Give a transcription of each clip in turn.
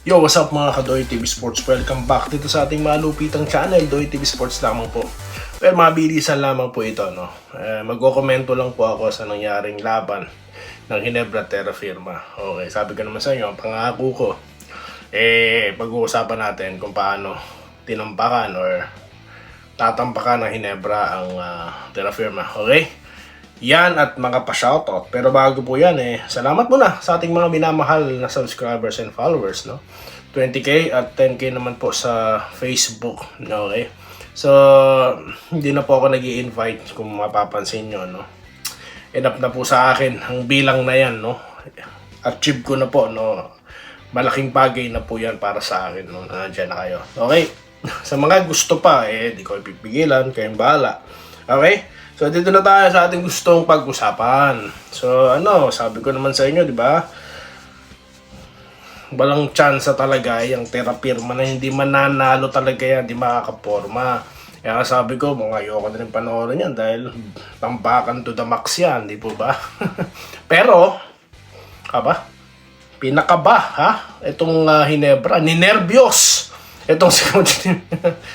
Yo, what's up mga ka-Doy TV Sports? Welcome back dito sa ating malupitang channel, Doy TV Sports lamang po. Well, mabilisan lamang po ito, no? Magkokomento lang po ako sa nangyaring laban ng Ginebra Terra Firma. Okay, sabi ko naman sa inyo, ang pangako ko, pag-uusapan natin kung paano tinampakan or tatampakan ng Ginebra ang Terra Firma. Okay? Yan at mga pa-shoutout. Pero bago po yan salamat muna sa ating mga minamahal na subscribers and followers, no? 20k at 10k naman po sa Facebook, okay? So, hindi na po ako nag-i-invite kung mapapansin nyo, no? Enough na po sa akin ang bilang na yan, no? Achieve ko na po, no? Malaking bagay na po yan para sa akin, no? Nandiyan na kayo. Okay? Sa mga gusto pa, di ko ipipigilan, kayong bahala. Okay? So, dito na tayo sa ating gustong pag-usapan. So, sabi ko naman sa inyo, di ba? Walang chance talaga yung Terra Firma na hindi mananalo talaga yan, di makakaporma. Kaya sabi ko, ayoko na rin panoorin yan dahil tambakan to the max yan, di po ba? Pero, pinakaba, ha? Itong Ginebra, ninervyos. Itong si Coach.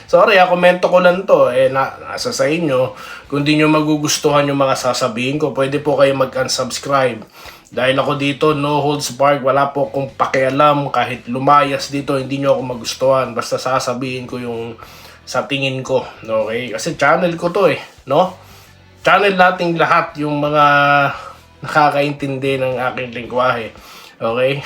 Sorry, komento ko lang to. Nasa sa inyo. Kung di nyo magugustuhan yung mga sasabihin ko, pwede po kayo mag-unsubscribe. Dahil ako dito, no holds barred, wala po akong pakialam. Kahit lumayas dito, hindi nyo ako magustuhan. Basta sasabihin ko yung sa tingin ko. Okay? Kasi channel ko to no? Channel nating lahat yung mga nakakaintindi ng aking lingwahe. Okay?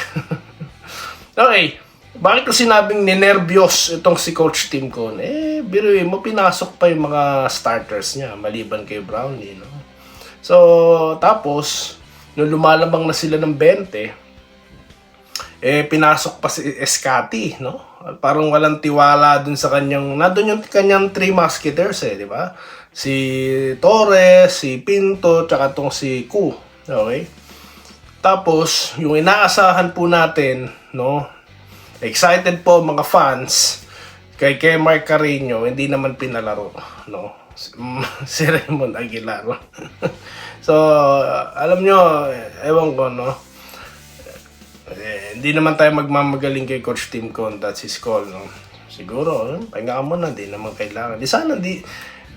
Okay. Bakit ko sinabing ninervyos itong si Coach Tim Con? Biruin mo, pinasok pa yung mga starters niya, maliban kay Brownie, no? So, tapos, nung lumalabang na sila ng 20, pinasok pa si Escati, no? Parang walang tiwala dun sa kanyang, nandun yung kanyang three musketeers, di ba? Si Torres, si Pinto, tsaka tong si Ku, okay? Tapos, yung inaasahan po natin, no? Excited po mga fans kay Mark Carino, hindi naman pinalaro, no? Si Raymond Aguilar. So, alam nyo, ewan ko, no? Hindi naman tayo magmamagaling kay Coach Tim Con, that's his call, no? Siguro, pahinga mo na, di naman kailangan. Di sana, di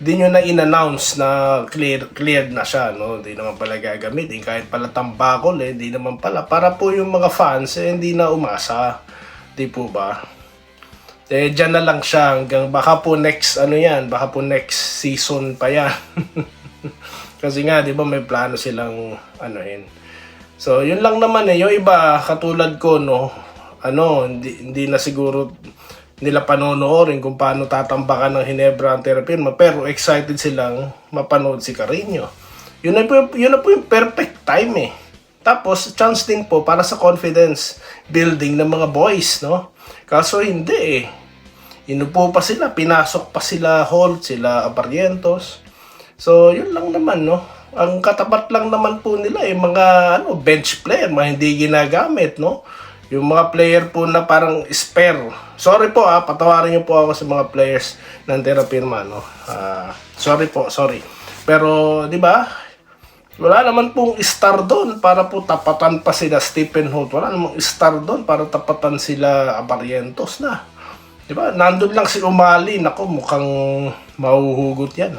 nyo na in-announce na cleared na siya, no? Di naman pala gagamitin. Kahit pala tambakol, di naman pala. Para po yung mga fans, hindi na umasa. Di po ba? Dyan na lang siya hanggang baka po next baka po next season pa yan. Kasi nga, di ba may plano silang So, yun lang naman yung iba katulad ko, no. Hindi na siguro nila panonoorin kung paano tatambakan ng Ginebra ang Terra Firma, pero excited silang mapanood si Carino. Yun na po yung perfect time Tapos, chance din po para sa confidence building ng mga boys, no? Kaso hindi Inupo pa sila, pinasok pa sila Holt, sila Aparrientos. So, yun lang naman, no? Ang katapat lang naman po nila mga bench player, mga hindi ginagamit, no? Yung mga player po na parang spare. Sorry po patawarin niyo po ako sa mga players ng Terra Firma, no? Sorry. Pero, di ba? Wala naman pong star doon para po tapatan pa sila Stephen Holt. Wala namang star doon para tapatan sila Aparrientos na. Diba? Nandun lang si Umali. Nako, mukhang mahuhugot yan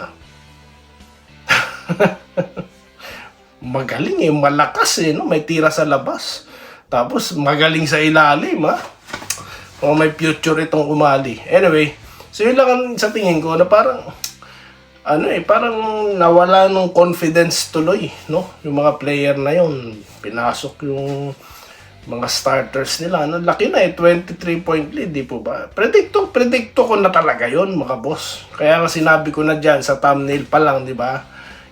Magaling malakas no? May tira sa labas. Tapos magaling sa ilalim may future itong Umali. Anyway, so yun lang ang sa tingin ko na parang parang nawala ng confidence tuloy, no? Yung mga player na yun, pinasok yung mga starters nila. Laki na 23-point lead, di po ba? Predicto ko na talaga yun, mga boss. Kaya nga sinabi ko na dyan sa thumbnail pa lang, di ba?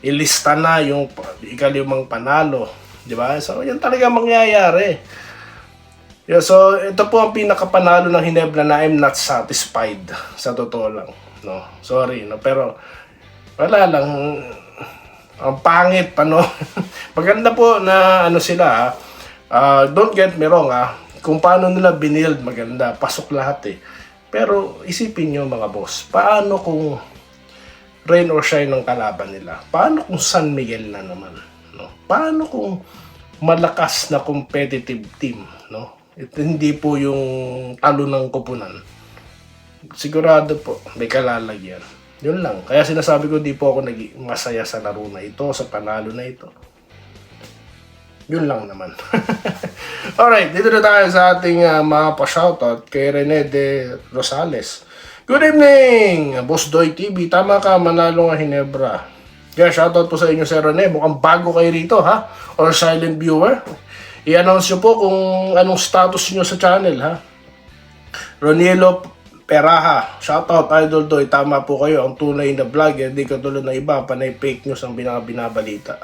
Ilista na yung ikalimang panalo, di ba? So, yan talaga mangyayari. Yeah, so, ito po ang pinakapanalo ng Ginebra na I'm not satisfied, sa totoo lang, no? Sorry, no? Pero, wala lang, ang pangit pa, no? Maganda po na sila don't get me wrong kung paano nila binild, maganda, pasok lahat pero isipin nyo mga boss, paano kung rain or shine ng kalaban nila? Paano kung San Miguel na naman, no? Paano kung malakas na competitive team, no? Ito hindi po yung talo ng kupunan. Sigurado po, may kalalagyan. Yun lang. Kaya sinasabi ko, di po ako masaya sa laro na ito, sa panalo na ito. Yun lang naman. Alright, dito na tayo sa ating mga pa-shoutout kay Rene de Rosales. Good evening, Boss Doy TV. Tama ka, manalo nga Hinebra. Kaya shoutout po sa inyo, Sir Rene. Mukhang bago kayo rito, ha? Or silent viewer. I-announce nyo po kung anong status nyo sa channel, ha? Ronilo Peraha, shoutout Idol Doy, tama po kayo, ang tunay na vlogger, di katulad ng iba, panay fake news ang binabalita.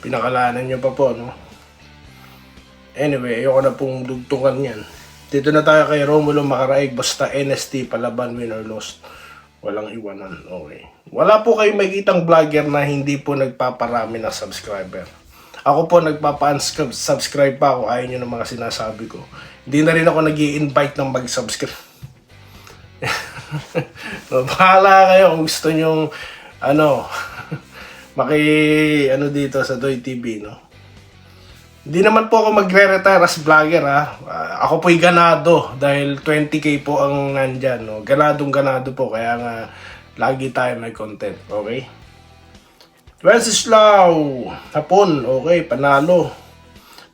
Pinakalanan nyo pa po, no? Anyway, ayoko na pong dugtungan yan. Dito na tayo kay Romulo Macaraig, basta NST, palaban, win or lost. Walang iwanan, okay. Wala po kayong makikitang vlogger na hindi po nagpaparami ng subscriber. Ako po nagpapa-unsubscribe pa ako, ayaw nyo ng mga sinasabi ko. Hindi na rin ako nag-i-invite ng mag-subscribe. So, bahala kayo kung gusto nyong dito sa Doy TV, no? Hindi naman po ako magre-retire as vlogger, ha. Ako po'y ganado dahil 20k po ang nandyan, no? Ganado po, kaya nga lagi tayo may content, okay? Wenceslao Hapon, okay, panalo.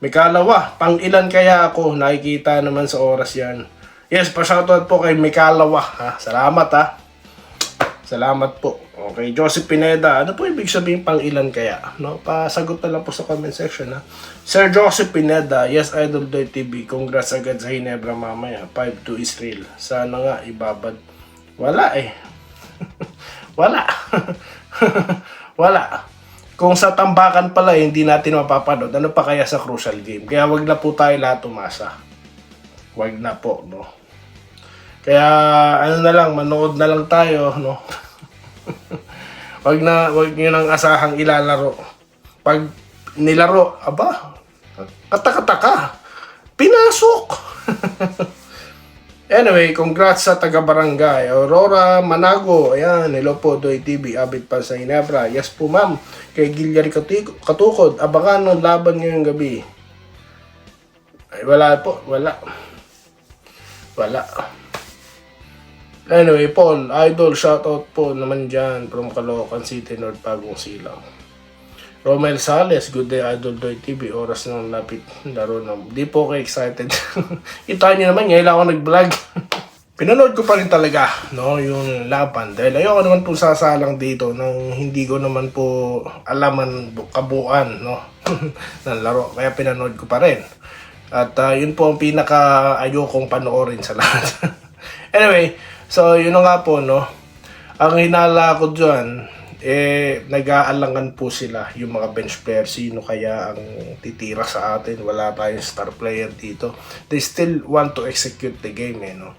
May kalawa, pang ilan kaya ako? Nakikita naman sa oras yan. Yes, pa-shoutout po kay Mikalawa, ha. Salamat, ha. Salamat po. Okay, Joseph Pineda, ano po ibig sabihin pang ilan kaya? No, pasagot na lang po sa comment section, ha. Sir Joseph Pineda, yes, Idol Doy TV. Congrats agad sa Hinebra mamaya. 5-2 Israel. Sana nga ibabad. Wala eh. Wala. Wala. Kung sa tambakan pala hindi natin mapapanood, ano pa kaya sa crucial game? Kaya wag na po tayo lahat umasa. Wag na po, no? Kaya na lang, manood na lang tayo, no? wag nyo nang asahang ilalaro. Pag nilaro, aba, katakataka, pinasok. Anyway, congrats sa taga-barangay Aurora Manago. Ayan, hello po Doy TV, abit pa sa Hinebra. Yes po ma'am, kay Gilyari Katukod, abangan ng laban ngayong gabi. Ay, wala po, wala. Anyway, Paul, Idol, shoutout po naman dyan from Caloocan City, North Bagong Silang. Romel Sales, good day Idol Doy TV, oras ng lapit laro na. Di po kayo excited. Kita nyo naman, ngayon lang ako nag-vlog. Pinanood ko pa rin talaga, no, yung laban. Dahil ayoko naman po sasalang dito nang hindi ko naman po alaman kabuuan, no, ng laro. Kaya pinanood ko pa rin. At yun po ang pinaka ayokong panoorin sa lahat. Anyway, so yun nga po, no. Ang hinala ko dyan, nag-aalangan po sila yung mga bench player, sino kaya ang titira sa atin. Wala tayong star player dito. They still want to execute the game, no.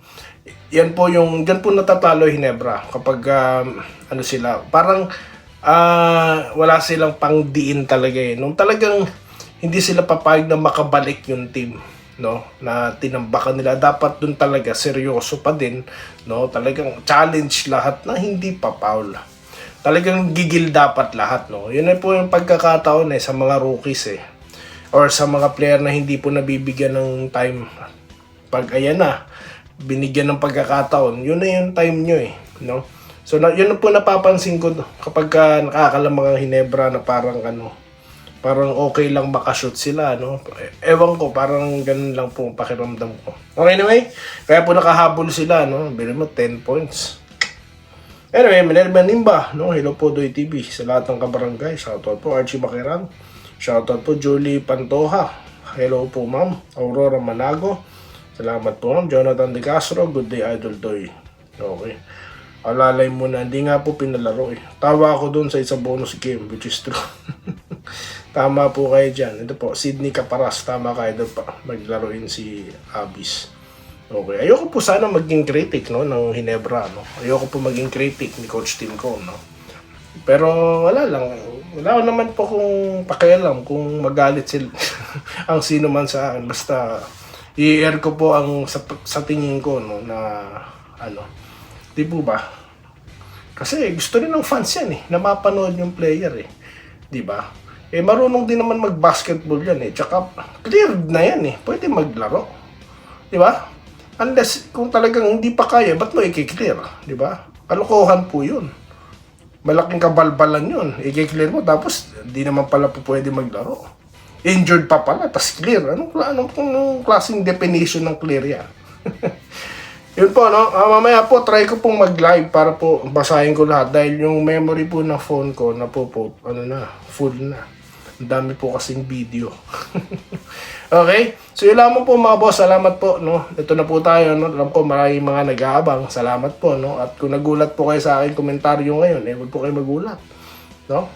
Yan po yung diyan po natatalo Hinebra kapag sila parang wala silang pangdiin talaga, nung talagang hindi sila papayag na makabalik yung team, no, na tinambakan nila. Dapat dun talaga seryoso pa din, no, talagang challenge lahat na hindi pa foul. Talagang gigil dapat lahat, no. Yun ay po yung pagkakataon sa mga rookies or sa mga player na hindi po nabibigyan ng time. Pag ayan na, binigyan ng pagkakataon, yun na yung time nyo, no. So yun po napapansin ko kapag nakakalamang ang Hinebra na parang parang okay lang makashoot sila, no. Ewan ko, parang ganun lang po pakiramdam ko. Okay, anyway, kaya po nakahabol sila, no. Bilhin mo 10 points. Anyway, Minerva Nimba, no? Hello po Doy TV sa lahat ng kabarangay. Shoutout po Archie Bakiran. Shoutout po Julie Pantoja. Hello po ma'am Aurora Manago. Salamat po ma'am Jonathan De Castro. Good day Idol Doy. Okay. Alalay muna, hindi nga po pinalaro Tawa ako dun sa isang bonus game, which is true. Tama po kayo dyan. Ito po, Sydney Caparas. Tama kayo doon pa. Maglaruin si Abis. Okay, ayoko po sana maging critic, no, ng Hinebra, no. Ayoko po maging critic ni Coach Tim ko, no. Pero wala naman po kung pakialam kung magalit sila ang sino man sa akin. Basta i-air ko po ang sa tingin ko, no, na di po ba? Kasi gusto rin ng fans yan na mapanood yung player di ba? Eh, marunong din naman mag-basketball yan eh. Tsaka, cleared na yan eh. Pwede maglaro. Di ba? Unless, kung talagang hindi pa kaya, ba't mo i-clear? Di ba? Kalokohan po yun. Malaking kabalbalan yun. I-clear mo, tapos, hindi naman pala po pwede maglaro. Injured pa pala, tas clear. Anong klaseng definition ng clear yan? Yun po, no? Mamaya po, try ko pong mag-live para po basahin ko lahat. Dahil yung memory po ng phone ko, full na. Ang dami po kasing video. Okay? So yun lamang po mga boss. Salamat po, no? Ito na po tayo, no? Alam ko maraming mga nag-aabang. Salamat po, no? At kung nagulat po kayo sa aking komentaryo ngayon, huwag po kayo magulat. No?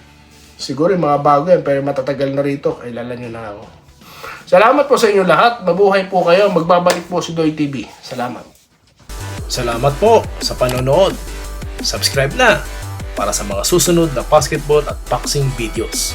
Siguro yung mga bago yan, pero matatagal na rito. Kailan nyo na ako. Salamat po sa inyo lahat. Mabuhay po kayo. Magbabalik po si Doy TV. Salamat. Salamat po sa panonood. Subscribe na para sa mga susunod na basketball at boxing videos.